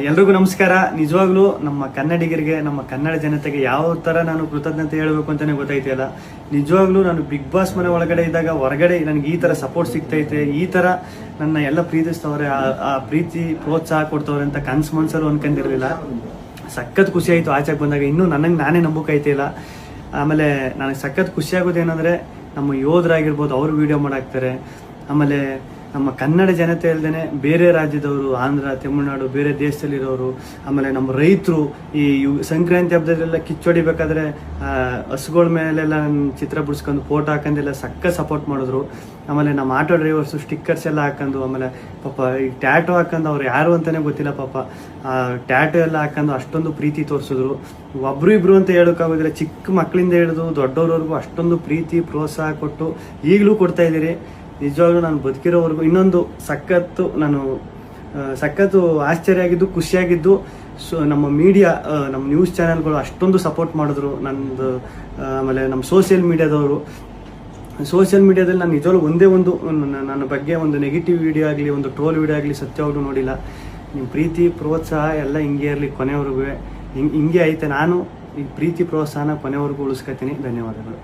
ಎಲ್ರಿಗೂ ನಮಸ್ಕಾರ. ನಿಜವಾಗ್ಲೂ ನಮ್ಮ ಕನ್ನಡಿಗರಿಗೆ, ನಮ್ಮ ಕನ್ನಡ ಜನತೆಗೆ ಯಾವ ಥರ ನಾನು ಕೃತಜ್ಞತೆ ಹೇಳಬೇಕು ಅಂತಲೇ ಗೊತ್ತಾಯ್ತಿಲ್ಲ. ನಿಜವಾಗ್ಲೂ ನಾನು ಬಿಗ್ ಬಾಸ್ ಮನೆ ಒಳಗಡೆ ಇದ್ದಾಗ ಹೊರಗಡೆ ನನಗೆ ಈ ಥರ ಸಪೋರ್ಟ್ ಸಿಗ್ತೈತೆ, ಈ ಥರ ನನ್ನ ಎಲ್ಲ ಪ್ರೀತಿಸ್ತವ್ರೆ, ಆ ಪ್ರೀತಿ ಪ್ರೋತ್ಸಾಹ ಕೊಡ್ತವ್ರೆ ಅಂತ ಕನ್ಸು ಮನ್ಸರು ಅನ್ಕೊಂಡಿರಲಿಲ್ಲ. ಸಖತ್ ಖುಷಿ ಆಯಿತು ಆಚೆಗೆ ಬಂದಾಗ. ಇನ್ನೂ ನನಗೆ ನಾನೇ ನಂಬೋಕಾಯ್ತಿಲ್ಲ. ಆಮೇಲೆ ನನಗೆ ಸಖತ್ ಖುಷಿ ಆಗೋದೇನೆಂದರೆ, ನಮ್ಮ ಯೋಧರಾಗಿರ್ಬೋದು ಅವರು ವಿಡಿಯೋ ಮಾಡಾಕ್ತಾರೆ. ಆಮೇಲೆ ನಮ್ಮ ಕನ್ನಡ ಜನತೆ ಅಲ್ಲದೆ ಬೇರೆ ರಾಜ್ಯದವರು, ಆಂಧ್ರ, ತಮಿಳುನಾಡು, ಬೇರೆ ದೇಶದಲ್ಲಿರೋರು, ಆಮೇಲೆ ನಮ್ಮ ರೈತರು ಈ ಸಂಕ್ರಾಂತಿ ಹಬ್ಬದಲ್ಲೆಲ್ಲ ಕಿಚ್ಚೊಡಿಬೇಕಾದ್ರೆ ಹಸುಗಳ ಮೇಲೆಲ್ಲ ಚಿತ್ರ ಬಿಡಿಸ್ಕೊಂಡು ಫೋಟೋ ಹಾಕೊಂಡೆಲ್ಲ ಸಪೋರ್ಟ್ ಮಾಡಿದ್ರು. ಆಮೇಲೆ ನಮ್ಮ ಆಟೋ ಡ್ರೈವರ್ಸು ಸ್ಟಿಕ್ಕರ್ಸ್ ಎಲ್ಲ ಹಾಕೊಂಡು, ಆಮೇಲೆ ಪಾಪ ಈ ಟ್ಯಾಟೋ ಹಾಕೊಂಡು, ಅವ್ರು ಯಾರು ಅಂತಲೇ ಗೊತ್ತಿಲ್ಲ ಪಾಪ, ಟ್ಯಾಟೋ ಎಲ್ಲ ಹಾಕೊಂಡು ಅಷ್ಟೊಂದು ಪ್ರೀತಿ ತೋರಿಸಿದ್ರು. ಒಬ್ರು ಇಬ್ರು ಅಂತ ಹೇಳೋಕ್ಕಾಗೋದಿಲ್ಲ, ಚಿಕ್ಕ ಮಕ್ಕಳಿಂದ ಹಿಡಿದು ದೊಡ್ಡವ್ರವರೆಗೂ ಅಷ್ಟೊಂದು ಪ್ರೀತಿ ಪ್ರೋತ್ಸಾಹ ಕೊಟ್ಟು ಈಗಲೂ ಕೊಡ್ತಾ ಇದ್ದೀರಿ. ನಿಜವಾಗ್ಲೂ ನಾನು ಬದುಕಿರೋವರೆಗೂ ಇನ್ನೊಂದು ಸಖತ್ತು ಆಶ್ಚರ್ಯ ಆಗಿದ್ದು, ಖುಷಿಯಾಗಿದ್ದು. ನಮ್ಮ ಮೀಡಿಯಾ, ನಮ್ಮ ನ್ಯೂಸ್ ಚಾನೆಲ್ಗಳು ಅಷ್ಟೊಂದು ಸಪೋರ್ಟ್ ಮಾಡಿದ್ರು ನಂದು. ಆಮೇಲೆ ನಮ್ಮ ಸೋಷಿಯಲ್ ಮೀಡಿಯಾದಲ್ಲಿ ನಾನು ನಿಜವಾಗ್ಲೂ ಒಂದೇ ಒಂದು ನನ್ನ ಬಗ್ಗೆ ಒಂದು ನೆಗೆಟಿವ್ ವಿಡಿಯೋ ಆಗಲಿ, ಒಂದು ಟ್ರೋಲ್ ವಿಡಿಯೋ ಆಗಲಿ ಸತ್ಯವಾಗ್ಲೂ ನೋಡಿಲ್ಲ. ನಿಮ್ಮ ಪ್ರೀತಿ ಪ್ರೋತ್ಸಾಹ ಎಲ್ಲ ಹಿಂಗೆ ಇರಲಿ ಕೊನೆವರೆಗೂ. ಹಿಂಗೆ ಐತೆ. ನಾನು ಈ ಪ್ರೀತಿ ಪ್ರೋತ್ಸಾಹನ ಕೊನೆವರೆಗೂ ಉಳಿಸ್ಕೊತೀನಿ. ಧನ್ಯವಾದಗಳು.